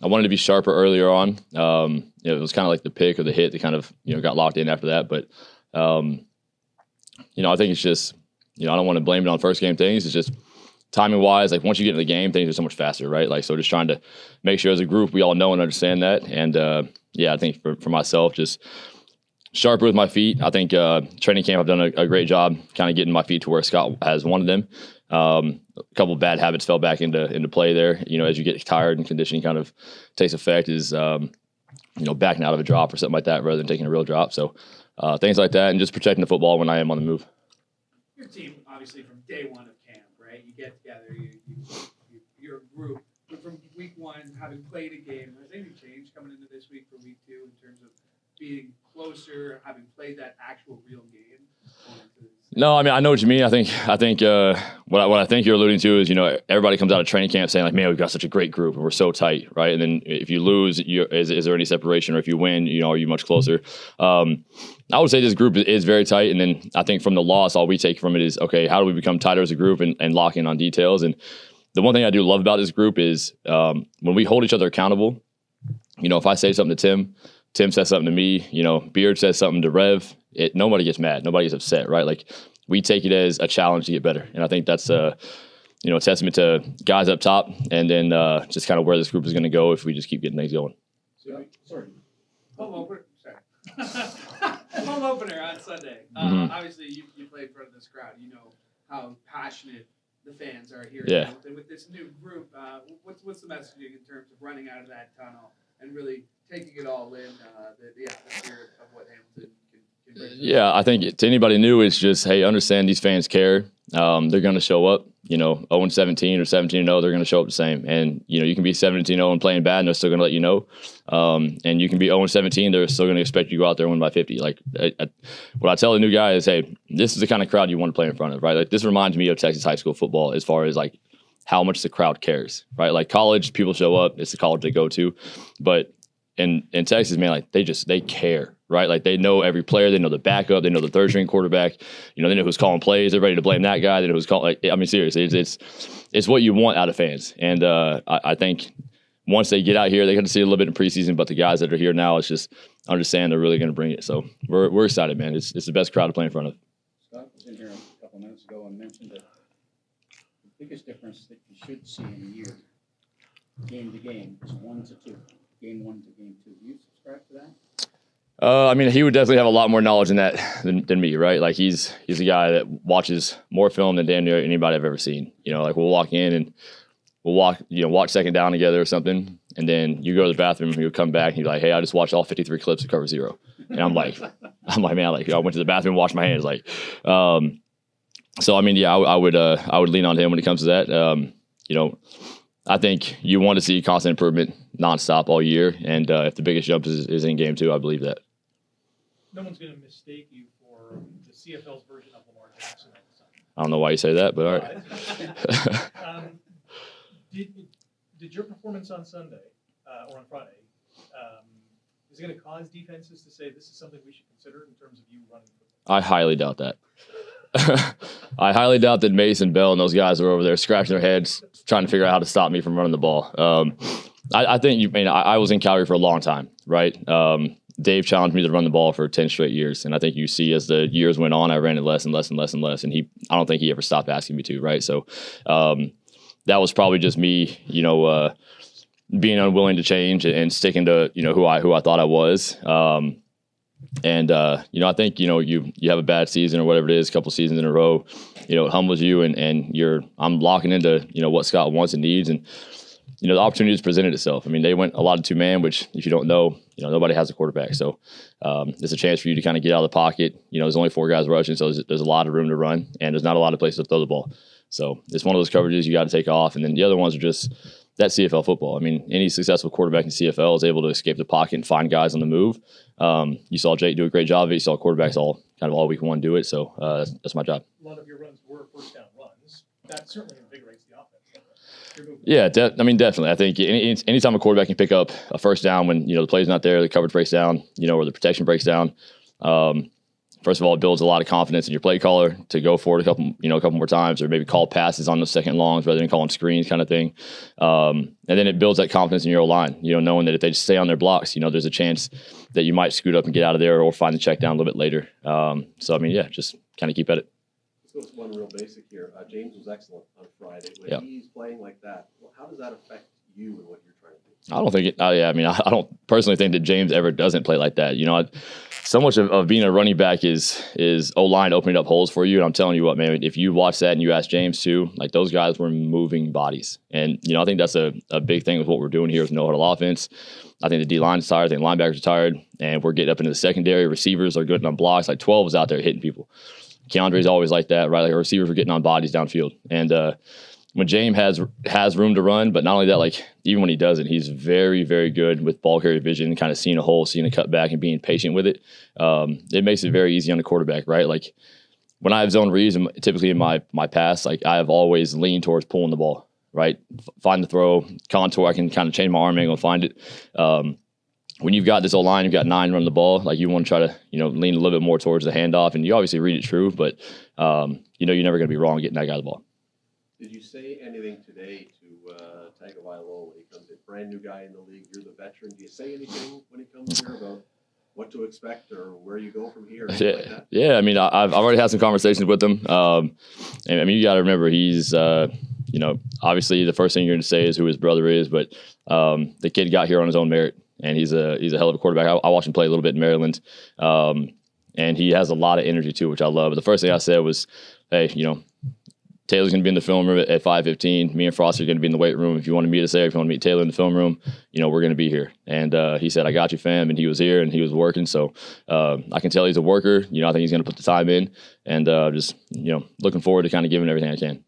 I wanted to be sharper earlier on. It was kind of like the pick or the hit that kind of, got locked in after that. But, I think it's just, I don't want to blame it on first game things. It's just timing wise, like once you get in the game, things are so much faster, right? Like, so just trying to make sure as a group, we all know and understand that. And, I think for myself, just sharper with my feet. I think training camp, I've done a great job kind of getting my feet to where Scott has wanted them. A couple of bad habits fell back into play there. As you get tired and conditioning kind of takes effect is, backing out of a drop or something like that rather than taking a real drop. So things like that and just protecting the football when I am on the move. Your team, obviously, from day one of camp, right? You get together, you're a group. But from week one, having played a game, has anything changed coming into this week for week two in terms of being closer, having played that actual real game? No, I mean, I know what you mean. I think what I think you're alluding to is, everybody comes out of training camp saying like, man, we've got such a great group and we're so tight, right? And then if you lose, is there any separation? Or if you win, are you much closer? I would say this group is very tight. And then I think from the loss, all we take from it is, okay, how do we become tighter as a group and lock in on details? And the one thing I do love about this group is when we hold each other accountable. If I say something to Tim says something to me, Beard says something to Rev, nobody gets mad. Nobody gets upset, right? Like we take it as a challenge to get better. And I think that's, a testament to guys up top and then just kind of where this group is going to go if we just keep getting things going. Sorry. Home opener. Sorry. Home opener on Sunday. Obviously, you play in front of this crowd. You know how passionate the fans are here. Yeah. With this new group, what's the messaging in terms of running out of that tunnel and really taking it all in, the atmosphere of what Hamilton can bring? Yeah, I think to anybody new, it's just, hey, understand these fans care. They're going to show up, 0-17 or 17-0, they're going to show up the same. And, you can be 17-0 and playing bad and they're still going to let you know. And you can be 0-17, they're still going to expect you to go out there and win by 50. Like, what I tell the new guy is, hey, this is the kind of crowd you want to play in front of, right? Like, this reminds me of Texas high school football as far as, like, how much the crowd cares, right? Like, college, people show up, it's the college they go to. But in Texas, man, like, they care, right? Like, they know every player, they know the backup, they know the third string quarterback, they know who's calling plays, they're ready to blame that guy, they know who's calling. Like, I mean, seriously, it's what you want out of fans. And I think once they get out here, they get to see a little bit in preseason, but the guys that are here now, it's just understand they're really going to bring it. So we're excited, man. It's the best crowd to play in front of. Scott was in here a couple minutes ago and mentioned that the biggest difference that you should see in a year, game to game, is 1 to 2. Game 1 to game 2. Do you subscribe to that? I mean, he would definitely have a lot more knowledge in that than me, right? Like he's a guy that watches more film than damn near anybody I've ever seen. Like we'll walk in and we'll watch second down together or something, and then you go to the bathroom and you'll come back and you're like, hey, I just watched all 53 clips of Cover Zero. And I'm like, man, like I went to the bathroom and washed my hands. Like, so I mean, yeah, I would lean on him when it comes to that. I think you want to see constant improvement nonstop all year. And if the biggest jump is in game 2, I believe that. No one's going to mistake you for the CFL's version of Lamar Jackson. I don't know why you say that, but all right. Did your performance on Sunday or on Friday, is it going to cause defenses to say this is something we should consider in terms of you running football? I highly doubt that. I highly doubt that Mason, Bell, and those guys are over there scratching their heads trying to figure out how to stop me from running the ball. I think I was in Calgary for a long time, right? Dave challenged me to run the ball for 10 straight years, and I think you see as the years went on, I ran it less and less and less and less, and I don't think he ever stopped asking me to, right? So that was probably just me, being unwilling to change and sticking to who I thought I was. I think, you have a bad season or whatever it is, a couple seasons in a row, it humbles you and I'm locking into, what Scott wants and needs. And, the opportunity has presented itself. I mean, they went a lot of 2-man, which if you don't know, nobody has a quarterback. So it's a chance for you to kind of get out of the pocket. There's only 4 guys rushing, so there's a lot of room to run and there's not a lot of places to throw the ball. So it's one of those coverages you got to take off. And then the other ones are just that CFL football. I mean, any successful quarterback in CFL is able to escape the pocket and find guys on the move. You saw Jake do a great job of it. You saw quarterbacks all week one do it. So that's my job. A lot of your runs were first down runs. That certainly invigorates the offense. Yeah, definitely. I think anytime a quarterback can pick up a first down when the play's not there, the coverage breaks down, or the protection breaks down, first of all, it builds a lot of confidence in your play caller to go forward a couple more times, or maybe call passes on those second longs rather than calling screens kind of thing. And then it builds that confidence in your O-line, knowing that if they just stay on their blocks, there's a chance that you might scoot up and get out of there or find the check down a little bit later. So, I mean, yeah, just kind of keep at it. Let's go with one real basic here. James was excellent on Friday. When he's playing like that, how does that affect you and what you're trying to do? I don't think I don't personally think that James ever doesn't play like that. So much of being a running back is O-line opening up holes for you. And I'm telling you what, man, if you watch that and you ask James too, like those guys were moving bodies. And, I think that's a big thing with what we're doing here with no-huddle offense. I think the D-line is tired. I think linebackers are tired. And we're getting up into the secondary. Receivers are good on blocks. Like 12 is out there hitting people. Keandre's always like that, right? Like our receivers are getting on bodies downfield. And when James has room to run, but not only that, like even when he doesn't, he's very, very good with ball carrier vision, kind of seeing a hole, seeing a cut back, and being patient with it. It makes it very easy on the quarterback, right? Like when I have zone reads, typically in my pass, like I have always leaned towards pulling the ball, right? Find the throw, contour, I can kind of change my arm angle and find it. When you've got this O-line, you've got 9 running the ball, like you want to try to, lean a little bit more towards the handoff, and you obviously read it true, but you're never going to be wrong getting that guy the ball. Did you say anything today to Tagovailoa when he comes in? Brand new guy in the league, you're the veteran. Do you say anything when he comes here about what to expect or where you go from here? Like that? Yeah. I mean, I've already had some conversations with him. And I mean, you got to remember he's, obviously the first thing you're going to say is who his brother is, but the kid got here on his own merit, and he's a hell of a quarterback. I watched him play a little bit in Maryland, and he has a lot of energy too, which I love. But the first thing I said was, hey, Taylor's going to be in the film room at 5:15. Me and Frost are going to be in the weight room. If you want to meet us there, if you want to meet Taylor in the film room, we're going to be here. And he said, I got you, fam. And he was here and he was working. So I can tell he's a worker. I think he's going to put the time in, and just, looking forward to kind of giving everything I can.